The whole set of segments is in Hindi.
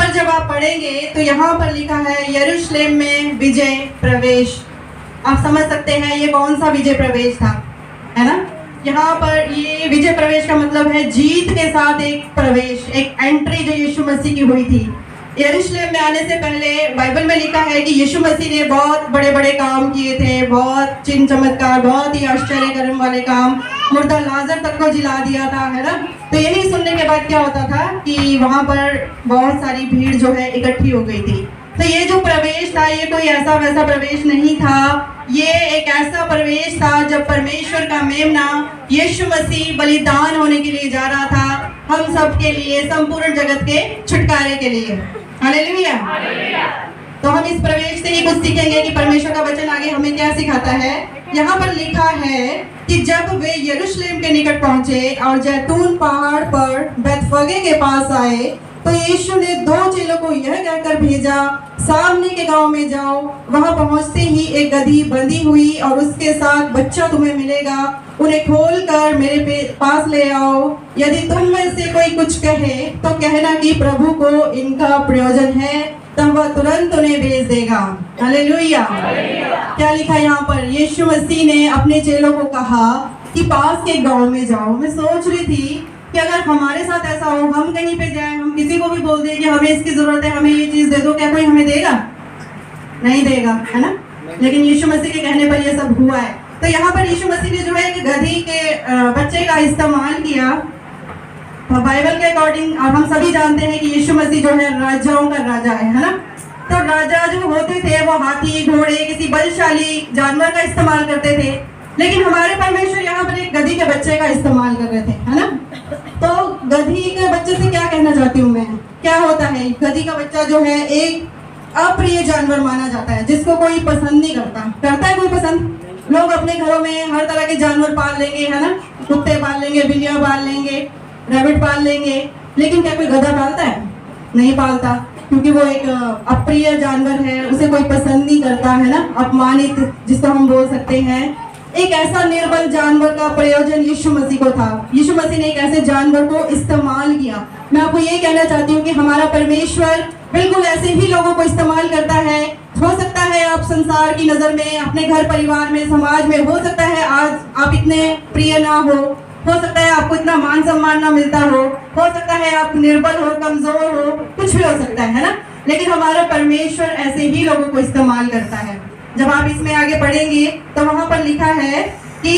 पर जब आप पढ़ेंगे तो यहाँ पर लिखा है यरूशलेम में विजय प्रवेश। आप समझ सकते हैं ये कौन सा विजय प्रवेश था, है ना। यहाँ पर ये विजय प्रवेश का मतलब है जीत के साथ एक प्रवेश, एक एंट्री जो यीशु मसीह की हुई थी। यरूशलेम में आने से पहले बाइबल में लिखा है कि यीशु मसीह ने बहुत बड़े बड़े काम किए थे, बहुत चिन्ह चमत्कार, बहुत ही आश्चर्य करने वाले काम, मुर्दा लाजर तक को जिला दिया था, है ना। तो यही सुनने के बाद क्या होता था कि वहाँ पर बहुत सारी भीड़ जो है इकट्ठी हो गई थी। तो ये जो प्रवेश था ये कोई ऐसा वैसा प्रवेश नहीं था, ये एक ऐसा प्रवेश था जब परमेश्वर का मेमना यीशु मसीह बलिदान होने के लिए जा रहा था, हम सब के लिए, संपूर्ण जगत के छुटकारे के लिए। हालेलुया। तो हम इस प्रवेश से ही कुछ सीखेंगे कि परमेश्वर का वचन आगे हमें क्या सिखाता है। यहाँ पर लिखा है कि जब वे यरूशलेम के निकट पहुंचे और जैतून पहाड़ पर बैतफगे के पास आए तो यीशु ने 2 चेलों को यह कहकर भेजा, सामने के गांव में जाओ, वहां पहुंचते ही एक गधी बंधी हुई और उसके साथ बच्चा तुम्हें मिलेगा, उन्हें खोलकर मेरे पास ले आओ। यदि तुम में से कोई कुछ कहे तो कहना कि प्रभु को इनका प्रयोजन है, तब वह तुरंत उन्हें भेज देगा। हालेलुया। क्या लिखा है यहाँ पर, यीशु मसीह ने अपने चेलों को कहा कि पास के गांव में जाओ। मैं सोच रही थी कि अगर हमारे साथ ऐसा हो, हम कहीं पे जाए, हम किसी को भी बोल दें कि हमें इसकी जरूरत है, हमें ये चीज दे दो, क्या कोई हमें देगा? नहीं देगा, है ना। लेकिन यीशु मसीह के कहने पर ये सब हुआ है। तो यहाँ पर यीशु मसीह ने जो है एक गधी के बच्चे का इस्तेमाल किया। तो बाइबल के अकॉर्डिंग हम सभी जानते हैं कि यीशु मसीह जो है राजाओं का राजा है ना। तो राजा जो होते थे वो हाथी, घोड़े, किसी बलशाली जानवर का इस्तेमाल करते थे, लेकिन हमारे परमेश्वर यहाँ पर एक गधी के बच्चे का इस्तेमाल कर रहे थे, है ना। तो गधी के बच्चे से क्या कहना चाहती हूँ मैं, क्या होता है, गधी का बच्चा जो है एक अप्रिय जानवर माना जाता है, जिसको कोई पसंद नहीं करता। करता है कोई पसंद? लोग अपने घरों में हर तरह के जानवर पाल लेंगे, है ना, कुत्ते पाल लेंगे, बिल्लियां पाल लेंगे, रैबिट पाल लेंगे, लेकिन क्या कोई गधा पालता है? नहीं पालता, क्योंकि वो एक अप्रिय जानवर है, उसे कोई पसंद नहीं करता, है ना, अपमानित जिसको हम बोल सकते हैं। एक ऐसा निर्बल जानवर का प्रयोजन यीशु मसीह को था। यीशु मसीह ने एक ऐसे जानवर को इस्तेमाल किया। मैं आपको ये कहना चाहती हूँ कि हमारा परमेश्वर बिल्कुल ऐसे ही लोगों को इस्तेमाल करता है। हो सकता है आप संसार की नजर में, अपने घर परिवार में, समाज में, हो सकता है आज आप इतने प्रिय ना हो सकता है आपको इतना मान सम्मान ना मिलता हो सकता है आप निर्बल हो, कमजोर हो, कुछ भी हो सकता है ना। लेकिन हमारा परमेश्वर ऐसे ही लोगों को इस्तेमाल करता है। जब आप इसमें आगे पढ़ेंगे तो वहां पर लिखा है कि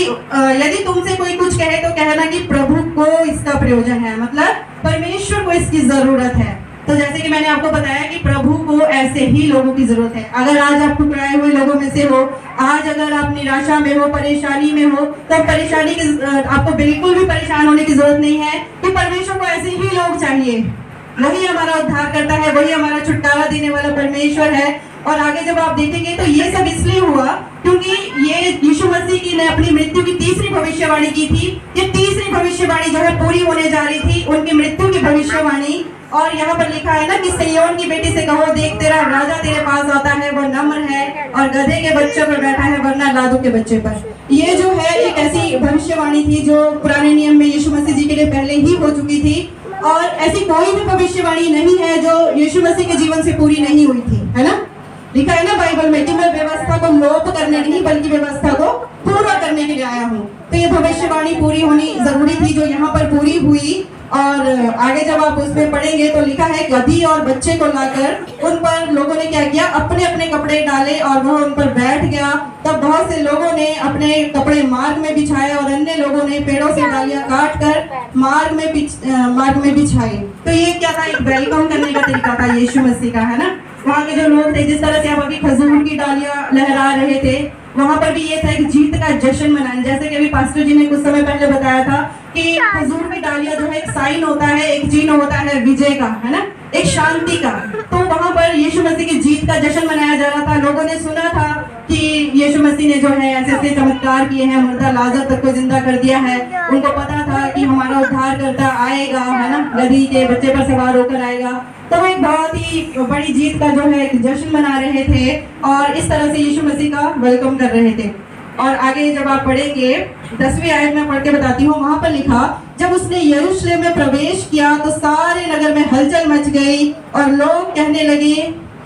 यदि तुमसे कोई कुछ कहे तो कहना कि प्रभु को इसका प्रयोजन है, मतलब परमेश्वर को इसकी जरूरत है। तो जैसे कि मैंने आपको बताया कि प्रभु को ऐसे ही लोगों की जरूरत है। अगर आज आप ठुकराए हुए लोगों में से हो, आज अगर आप निराशा में हो, परेशानी में हो, तो परेशानी की आपको बिल्कुल भी परेशान होने की जरूरत नहीं है कि परमेश्वर को ऐसे ही लोग चाहिए। वही हमारा उद्धार करता है, वही हमारा छुटकारा देने वाला परमेश्वर है। और आगे जब आप देखेंगे तो ये सब इसलिए हुआ क्योंकि ये यीशु मसीह की ने अपनी मृत्यु की तीसरी भविष्यवाणी की थी। ये तीसरी भविष्यवाणी जो है पूरी होने जा रही थी, उनकी मृत्यु की भविष्यवाणी। और यहाँ पर लिखा है ना कि सिय्योन की बेटी से कहो, देख तेरा राजा तेरे पास आता है, वो नम्र है और गधे के बच्चे पर बैठा है, वरना लादू के बच्चे पर। ये जो है एक ऐसी भविष्यवाणी थी जो पुराने नियम में यीशु मसीह जी के लिए पहले ही हो चुकी थी। और ऐसी कोई भी भविष्यवाणी नहीं है जो यीशु मसीह के जीवन से पूरी नहीं हुई थी, है ना। लिखा है ना बाइबल में कि मैं व्यवस्था को लोप करने नहीं बल्कि व्यवस्था को पूरा करने के लिए आया हूँ। तो ये भविष्यवाणी पूरी होनी जरूरी थी जो यहाँ पर पूरी हुई। और आगे जब आप उसमें पढ़ेंगे तो लिखा है गधी और बच्चे को लाकर उन पर लोगों ने क्या किया, अपने अपने कपड़े डाले और वह उन पर बैठ गया। तब बहुत से लोगों ने अपने कपड़े मार्ग में बिछाए और अन्य लोगों ने पेड़ों से डालियां काट कर मार्ग में बिछाई। तो ये क्या था, एक वेलकम करने का तरीका था यीशु मसीह का, है ना। वहाँ के जो लोग थे, जिस तरह से आप अभी खजूर की डालियां लहरा रहे थे, वहाँ पर भी ये था एक जीत का जश्न मनाना। जैसे कि अभी पास्टर जी ने कुछ समय पहले बताया था कि खजूर की डालियां जो है एक साइन होता है, एक चिन्ह होता है विजय का, है ना, एक शांति का। तो वहाँ पर यीशु मसीह की जीत का जश्न मनाया जा रहा था। लोगों ने सुना था कि यीशु मसीह ने जो है ऐसे ऐसे चमत्कार किए हैं, मुर्दा लाजर तक को जिंदा कर दिया है। उनको पता था कि हमारा उद्धार करता आएगा, है ना, गधी के बच्चे पर सवार होकर आएगा। तो वो एक बहुत ही बड़ी जीत का जो है एक जश्न मना रहे थे और इस तरह से यीशु मसीह का वेलकम कर रहे थे। और आगे जब आप पढ़ेंगे 10वीं आयत में पढ़ के बताती हूँ, वहां पर लिखा, जब उसने यरूशलेम में प्रवेश किया तो सारे नगर में हलचल मच गई और लोग कहने लगे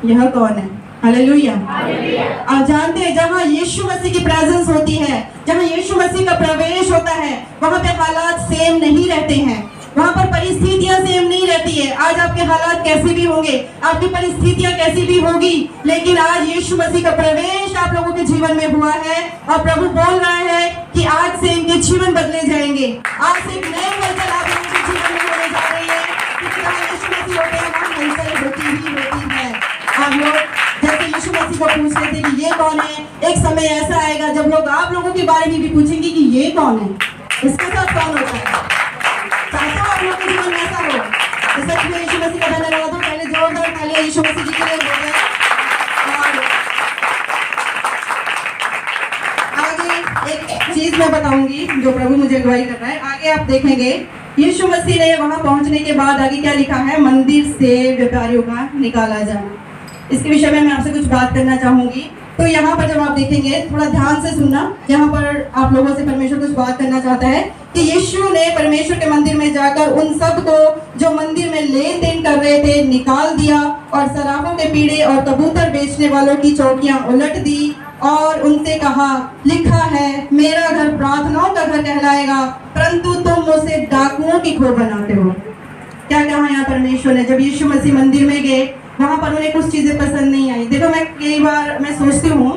यह कौन है। हालेलुया। आप जानते हैं जहाँ यीशु मसीह की प्रेजेंस होती है, जहाँ यीशु मसीह का प्रवेश होता है, वहाँ पे हालात सेम नहीं रहते हैं, वहाँ पर परिस्थितियां सेम नहीं रहती है। आज आपके हालात कैसे भी होंगे, आपकी परिस्थितियां कैसी भी होगी, लेकिन आज यीशु मसीह का प्रवेश आप लोगों के जीवन में हुआ है और प्रभु बोल रहा है कि आज से इनके जीवन बदले जाएंगे। आज से एक नए हलचल आप लोगों के जीवन में होने जा रही है, क्योंकि जहाँ यीशु मसीह होते हैं वहाँ हलचल होती ही होती है। आप लोग जैसे यीशु मसीह को पूछ रहे थे कि ये कौन है, एक समय ऐसा आएगा जब लोग आप लोगों के बारे में भी पूछेंगे कि ये कौन है, इसके साथ कौन होता है। चाहते हो आप लोग के जीवन में ऐसा हो? इस सच में यीशु मसीह का धन्यवाद हो। पहले जोरदार तालियां यीशु मसीह जी के लिए हो गए। और आगे एक चीज मैं बताऊंगी जो प्रभु मुझे अगुवाई कर रहा है। आगे आप देखेंगे यीशु मसीह ने वहां पहुंचने के बाद आगे क्या लिखा है, मंदिर से व्यापारियों का निकाला जाना। इसके विषय में मैं आपसे कुछ बात करना चाहूंगी। तो यहाँ पर जब आप देखेंगे, थोड़ा ध्यान से सुनना, यहाँ पर आप लोगों से परमेश्वर कुछ बात करना चाहता है कि यीशु ने परमेश्वर के मंदिर में जाकर उन सब को जो मंदिर में लेन देन कर रहे थे निकाल दिया और सराफों के पीढ़े और कबूतर बेचने वालों की चौकियां उलट दी और उनसे कहा, लिखा है मेरा घर प्रार्थनाओं का घर कहलाएगा, परंतु तुम उसे डाकुओं की खो बनाते हो। क्या कहा यहाँ परमेश्वर ने? जब यीशु मसीह मंदिर में गए, वहां पर उन्हें कुछ चीजें पसंद नहीं आई। देखो, मैं कई बार मैं सोचती हूँ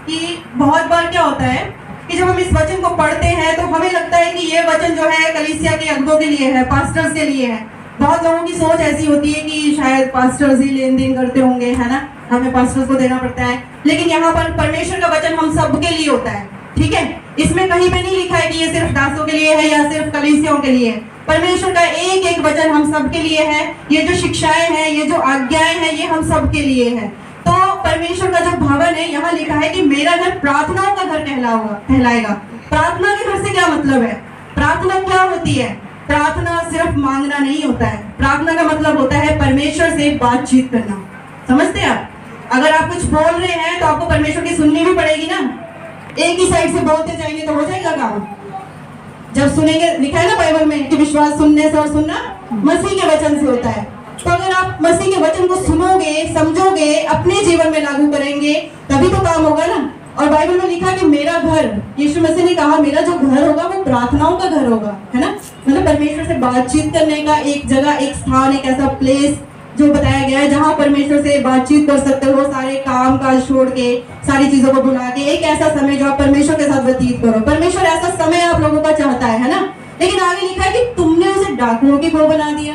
कि बहुत बार क्या होता है कि जब हम इस वचन को पढ़ते हैं तो हमें लगता है कि ये वचन जो है कलीसिया के अगुवों के लिए है, पास्टर्स के लिए है। बहुत लोगों की सोच ऐसी होती है कि शायद पास्टर्स ही लेन देन करते होंगे, है ना, हमें पास्टर्स को देना पड़ता है। लेकिन यहाँ पर परमेश्वर का वचन हम सबके लिए होता है, ठीक है। इसमें कहीं पे नहीं लिखा है कि ये सिर्फ दासों के लिए है या सिर्फ कलीसियाओं के लिए है। परमेश्वर का एक एक वचन हम सबके लिए है। ये जो शिक्षाएं हैं, ये जो आज्ञाएं हैं, ये हम सबके लिए है। तो परमेश्वर का जो भवन है, यहाँ लिखा है कि मेरा घर प्रार्थनाओं का घर कहलाएगा। प्रार्थना के घर से क्या मतलब है? प्रार्थना क्या होती है? प्रार्थना सिर्फ मांगना नहीं होता है। प्रार्थना का मतलब होता है परमेश्वर से बातचीत करना। समझते हैं आप? अगर आप कुछ बोल रहे हैं तो आपको परमेश्वर की सुननी भी पड़ेगी ना। एक ही साइड से बोलते जाएंगे तो हो जाएगा काम? जब सुनेंगे, लिखा है ना बाइबल में कि विश्वास सुनने से और सुनना मसीह के वचन से होता है। तो अगर आप मसीह के वचन को सुनोगे, समझोगे, अपने जीवन में लागू करेंगे, तभी तो काम होगा ना। और बाइबल में लिखा कि मेरा घर, यीशु मसीह ने कहा मेरा जो घर होगा वो प्रार्थनाओं का घर होगा, है ना। मतलब परमेश्वर से बातचीत करने का एक जगह, एक स्थान, एक ऐसा प्लेस जो बताया गया है जहाँ परमेश्वर से बातचीत कर सकते हो, सारे काम काज छोड़ के, सारी चीजों को भुला के, एक ऐसा समय जो आप परमेश्वर के साथ व्यतीत करो। परमेश्वर ऐसा समय आप लोगों का चाहता है ना। लेकिन आगे लिखा है कि तुमने उसे डाकुओं की खो बना दिया।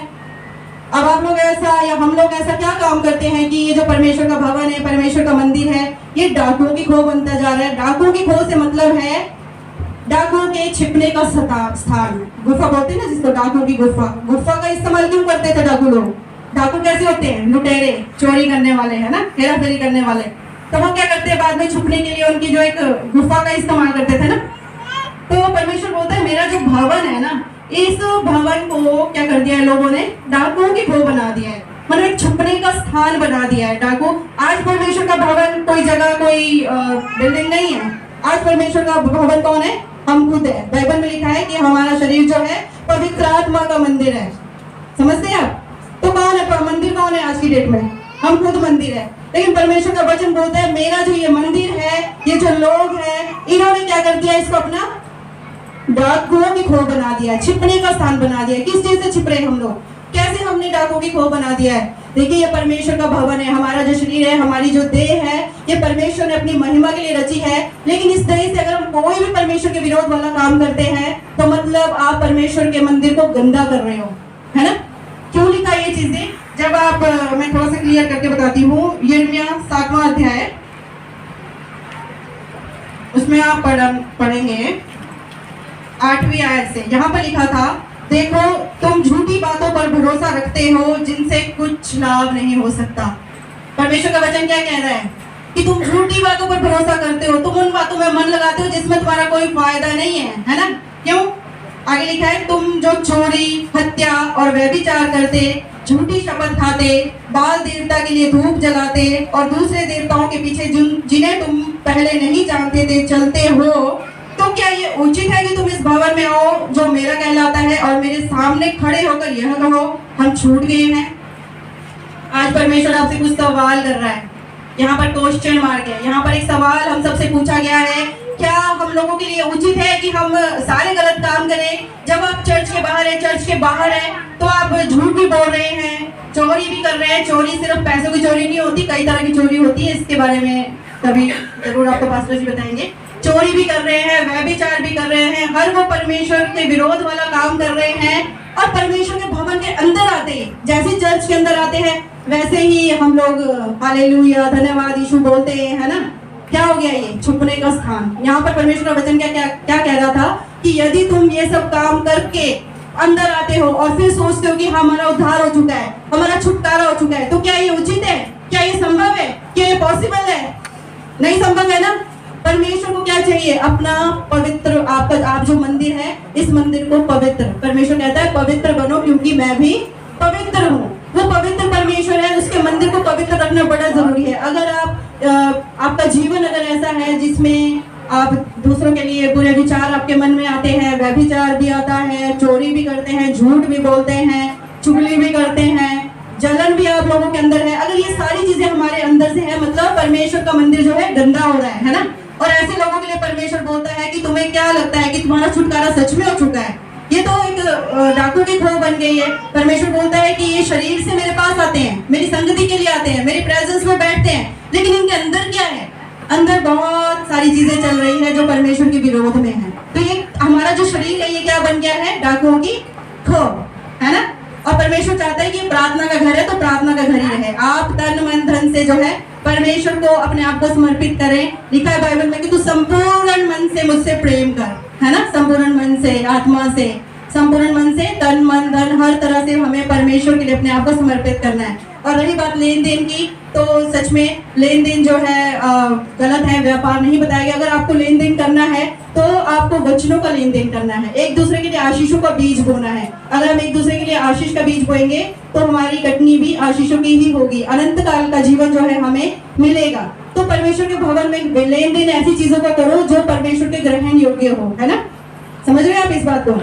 अब आप लोग ऐसा या हम लोग ऐसा क्या काम करते हैं कि ये जो परमेश्वर का भवन है, परमेश्वर का मंदिर है, ये डाकुओं की खो बनता जा रहा है। डाकुओं की खो से मतलब है डाकुओं के छिपने का स्थान, गुफा बोलते हैं ना जिसको, डाकुओं की गुफा। गुफा का इस्तेमाल क्यों करते थे डाकू लोग? डाकू कैसे होते हैं? लुटेरे, चोरी करने वाले, है ना, हेरा फेरी करने वाले। तो वो क्या करते हैं, बाद में छुपने के लिए उनकी जो एक गुफा का इस्तेमाल करते थे ना। तो परमेश्वर बोलता है मेरा जो भवन है ना, इस भवन को क्या कर दिया है लोगों ने? डाकुओं की खो बना दिया है। मतलब एक छुपने का स्थान बना दिया है डाकू। आज परमेश्वर का भवन कोई जगह, कोई बिल्डिंग नहीं है। आज परमेश्वर का भवन कौन है? हम खुद है। बाइबल में लिखा है कि हमारा शरीर जो है पवित्र आत्मा का मंदिर है। समझते हैं आप? तो कौन है मंदिर? कौन है आज की डेट में? हम खुद मंदिर है। लेकिन परमेश्वर का वचन बोलता है मेरा जो ये मंदिर है, ये जो लोग हैं, इन्होंने क्या कर दिया? इसको अपना डाकुओं की खो बना दिया, छिपने का स्थान बना दिया। किस चीज से छिप रहे हम लोग? कैसे हमने डाकुओं की खो बना दिया है? देखिए, ये परमेश्वर का भवन है। हमारा जो शरीर है, हमारी जो देह है, ये परमेश्वर ने अपनी महिमा के लिए रची है। लेकिन इस देह से अगर हम कोई भी परमेश्वर के विरोध वाला काम करते हैं तो मतलब आप परमेश्वर के मंदिर को गंदा कर रहे हो, है ना। क्यों लिखा ये चीजें? जब आप, मैं थोड़ा सा क्लियर करके बताती हूँ। यिर्मयाह 7वां अध्याय, उसमें आप पढ़ेंगे 8वीं आयत से। यहाँ पर लिखा था, देखो तुम झूठी बातों पर भरोसा रखते हो जिनसे कुछ लाभ नहीं हो सकता। परमेश्वर का वचन क्या कह रहा है कि तुम झूठी बातों पर भरोसा करते हो, तुम उन बातों में मन लगाते हो जिसमें तुम्हारा कोई फायदा नहीं है ना। क्यों? आगे लिखा है, तुम जो चोरी, हत्या और व्यभिचार करते, झूठी शपथ खाते, बाल देवता के लिए धूप जलाते और दूसरे देवताओं के पीछे जिन्हें तुम पहले नहीं जानते थे चलते हो, तो क्या ये उचित है कि तुम इस भवन में आओ जो मेरा कहलाता है और मेरे सामने खड़े होकर यह कहो हम छूट गए हैं? आज परमेश्वर आपसे कुछ सवाल कर रहा है, यहाँ पर क्वेश्चन मार्क है, यहाँ पर एक सवाल हम सबसे पूछा गया है, क्या हम लोगों के लिए उचित है कि हम सारे गलत काम करें? जब आप चर्च के बाहर है तो आप झूठ भी बोल रहे हैं, चोरी भी कर रहे हैं। चोरी सिर्फ पैसों की चोरी नहीं होती, कई तरह की चोरी होती है, इसके बारे में कभी जरूर आपको पास्टर जी बताएंगे। चोरी भी कर रहे हैं, व्यभिचार भी कर रहे हैं, हर वो परमेश्वर के विरोध वाला काम कर रहे हैं। और परमेश्वर के भवन के अंदर आते ही, जैसे चर्च के अंदर आते हैं वैसे ही हम लोग हालेलुया धन्यवाद यीशु बोलते हैं, है ना? क्या हो गया ये? छुपने का स्थान। यहाँ पर परमेश्वर का वचन क्या कह रहा था कि यदि तुम ये सब काम करके अंदर आते हो और फिर सोचते हो कि हमारा उद्धार हो चुका है, हमारा छुटकारा हो चुका है, तो क्या ये उचित है? क्या ये संभव है? क्या ये पॉसिबल है? नहीं संभव है ना। परमेश्वर को क्या चाहिए? अपना पवित्र, आप जो मंदिर है इस मंदिर को पवित्र, परमेश्वर कहता है पवित्र बनो क्योंकि मैं भी पवित्र हूँ। वो पवित्र परमेश्वर है, उसके मंदिर को पवित्र रखना बड़ा जरूरी है। अगर आपका जीवन अगर ऐसा है जिसमें आप दूसरों के लिए बुरे विचार आपके मन में आते हैं, व्यभिचार भी आता है, चोरी भी करते हैं, झूठ भी बोलते हैं, चुगली भी करते हैं, जलन भी आप लोगों के अंदर है, अगर ये सारी चीजें हमारे अंदर से है, मतलब परमेश्वर का मंदिर जो है गंदा हो रहा है ना। और ऐसे लोगों के लिए परमेश्वर बोलता है कि तुम्हें क्या लगता है कि तुम्हारा छुटकारा सच में हो चुका है? ये तो एक डाकू की खो बन गई है। परमेश्वर बोलता है कि ये शरीर से मेरे पास आते हैं, मेरी संगति के लिए आते हैं, मेरी प्रेजेंस में बैठते हैं, लेकिन इनके अंदर क्या है? अंदर बहुत सारी चीजें चल रही है जो परमेश्वर के विरोध में है। तो ये हमारा जो शरीर है ये क्या बन गया है? डाकुओं की खो, है ना। और परमेश्वर चाहता है कि प्रार्थना का घर है तो प्रार्थना का घर ही रहे। आप तन मन धन से जो है परमेश्वर को अपने आप को समर्पित करें। लिखा है बाइबल में कि तू संपूर्ण मन से मुझसे प्रेम कर, है ना। संपूर्ण मन से, आत्मा से, संपूर्ण मन से, तन मन धन हर तरह से हमें परमेश्वर के लिए अपने आप को समर्पित करना है। और रही बात लेन देन की, तो सच में लेन देन जो है गलत है, व्यापार नहीं बताया गया। अगर आपको लेन देन करना है तो आपको वचनों का लेन देन करना है, एक दूसरे के लिए आशीषों का बीज बोना है। अगर हम एक दूसरे के लिए आशीष का बीज बोएंगे तो हमारी कटनी भी आशीषों की ही होगी, अनंत काल का जीवन जो है हमें मिलेगा। तो परमेश्वर के भवन में लेन देन ऐसी चीजों का करो जो परमेश्वर के ग्रहण योग्य हो, है ना। समझ रहे हैं आप इस बात को?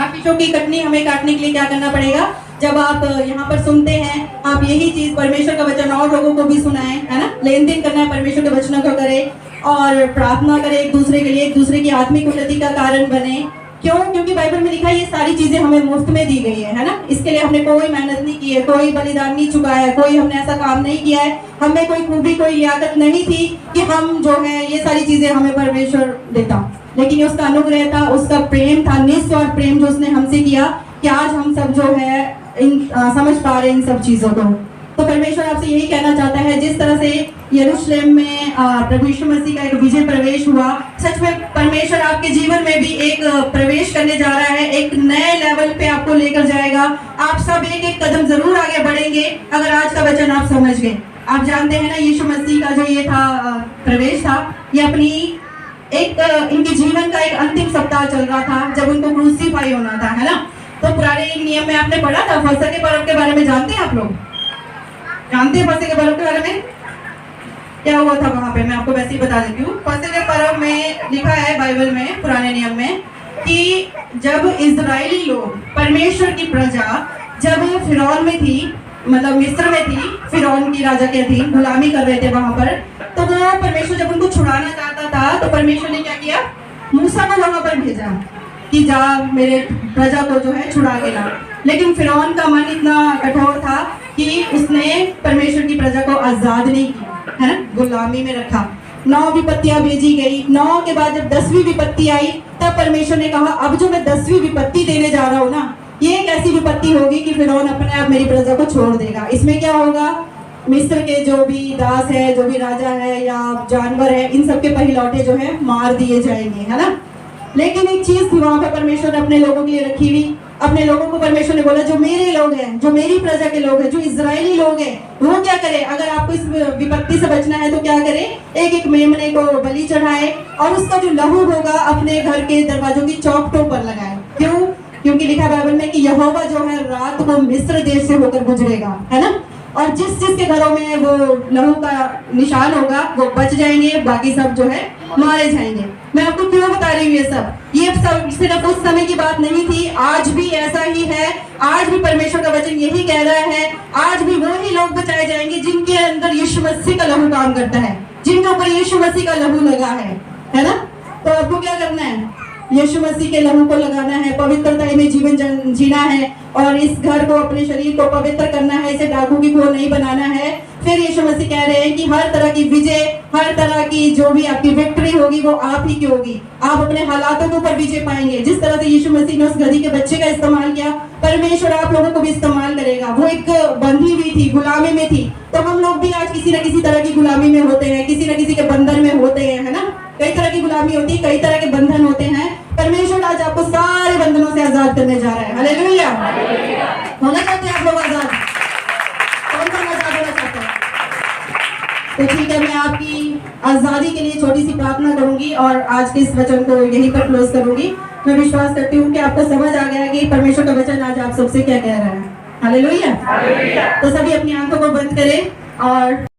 आशीषों की कटनी हमें काटने के लिए क्या करना पड़ेगा? जब आप यहाँ पर सुनते हैं, आप यही चीज परमेश्वर का वचन और लोगों को भी सुनाएं, है ना। लेन देन करना है, परमेश्वर के वचनों को करें और प्रार्थना करें एक दूसरे के लिए, एक दूसरे की आत्मिक उन्नति का कारण बने। क्यों? क्योंकि बाइबल में लिखा है ये सारी चीजें हमें मुफ्त में दी गई है ना। इसके लिए हमने कोई मेहनत नहीं की है, कोई बलिदान नहीं चुकाया है, कोई हमने ऐसा काम नहीं किया है, हमें कोई खूबी कोई लियाकत नहीं थी कि हम जो है ये सारी चीजें हमें परमेश्वर देता, लेकिन उसका अनुग्रह था, उसका प्रेम था, निस्वार्थ प्रेम जो उसने हमसे किया कि आज हम सब जो है समझ पा रहे हैं इन सब चीजों को। तो परमेश्वर आपसे यही कहना चाहता है, जिस तरह से यरूशलेम में प्रभु यीशु मसीह का एक विजय प्रवेश हुआ, सच में परमेश्वर आपके जीवन में भी एक प्रवेश करने जा रहा है, एक नए लेवल पे आपको लेकर जाएगा। आप सब एक एक कदम जरूर आगे बढ़ेंगे अगर आज का वचन आप समझ गए। आप जानते हैं ना, यीशु मसीह का जो ये था प्रवेश था, ये अपनी एक इनके जीवन का एक अंतिम सप्ताह चल रहा था जब उनको क्रूसीफाई होना था, है ना। तो पुराने नियम में आपने पढ़ा था, फसह के पर्व के बारे में जानते हैं आप लोग? जानते हैं फसह के पर्व के बारे में क्या हुआ था वहां पे? मैं आपको वैसे ही बता देती हूँ। फसह के पर्व में लिखा है बाइबल में, पुराने नियम में, कि जब इजरायली लोग, परमेश्वर की प्रजा जब फिरौन में थी, मतलब मिस्र में थी, फिरौन की राजा के अधीन गुलामी कर रहे थे वहां पर, तो वो परमेश्वर जब उनको छुड़ाना चाहता था तो परमेश्वर ने क्या किया? मूसा को वहां पर भेजा कि जा मेरे प्रजा को जो है छुड़ा के ला। लेकिन फिरौन का मन इतना कठोर था कि उसने परमेश्वर की प्रजा को आजाद नहीं किया, है ना, गुलामी में रखा। 9 विपत्तियां भेजी गई। 9 के बाद जब 10वीं विपत्ति आई तब परमेश्वर ने कहा अब जो मैं 10वीं विपत्ति देने जा रहा हूँ ना, ये एक ऐसी विपत्ति होगी कि फिरौन अपने आप मेरी प्रजा को छोड़ देगा। इसमें क्या होगा? मिस्र के जो भी दास है, जो भी राजा है या जानवर है, इन सबके पहिलौठे जो है मार दिए जाएंगे, है ना। लेकिन एक चीज थी वहां पर परमेश्वर ने अपने लोगों के लिए रखी हुई। अपने लोगों को परमेश्वर ने बोला जो मेरे लोग हैं, जो मेरी प्रजा के लोग हैं, जो इजरायली लोग हैं, वो क्या करे? अगर आपको इस विपत्ति से बचना है तो क्या करे? एक एक मेमने को बलि चढ़ाए और उसका जो लहू होगा अपने घर के दरवाजों की चौखटों पर लगाए। क्यों? क्योंकि लिखा बाइबल में कि यहोवा जो है रात को मिस्र देश से होकर गुजरेगा, है ना। और जिस जिसके घरों में वो लहू का निशान होगा वो बच जाएंगे, बाकी सब जो है मारे जाएंगे। मैं आपको क्यों बता रही हूँ ये सब सिर्फ उस समय की बात नहीं थी, आज भी ऐसा ही है। आज भी परमेश्वर का वचन यही कह रहा है, आज भी वो ही लोग बचाए जाएंगे जिनके अंदर यीशु मसीह का लहू काम करता है, जिनके ऊपर यीशु मसीह का लहू लगा है ना। तो आपको क्या करना है? यीशु मसीह के लहू को लगाना है, पवित्रता में जीवन जीना है और इस घर को, अपने शरीर को पवित्र करना है, इसे डाकू की खोर नहीं बनाना है। फिर यीशु मसीह कह रहे हैं कि हर तरह की विजय, हर तरह की जो भी आपकी विक्ट्री होगी वो आप ही की होगी। आप अपने हालातों के ऊपर विजय पाएंगे। जिस तरह से यीशु मसीह ने उस गधी के बच्चे का इस्तेमाल किया, परमेश्वर आप लोगों को भी इस्तेमाल करेगा। वो एक बंधी हुई थी, गुलामी में थी, तो हम लोग भी आज किसी न किसी तरह की गुलामी में होते हैं, किसी न किसी के बंधन में होते हैं, है ना। कई तरह की गुलामी होती है, कई तरह के बंधन होते हैं। परमेश्वर आज आपको सारे बंधनों से आजाद करने जा रहा है। हालेलुया। होना चाहते हैं आप लोग आजाद? कौन सा आजाद होना चाहते हैं? तो ठीक है, मैं आपकी आजादी के लिए छोटी सी प्रार्थना करूंगी और आज के इस वचन को यहीं पर क्लोज करूंगी। मैं विश्वास करती हूँ कि आपको समझ आ गया कि परमेश्वर का वचन आज आप सबसे क्या कह रहा है। हालेलुया। तो सभी अपनी आंखों को बंद करें और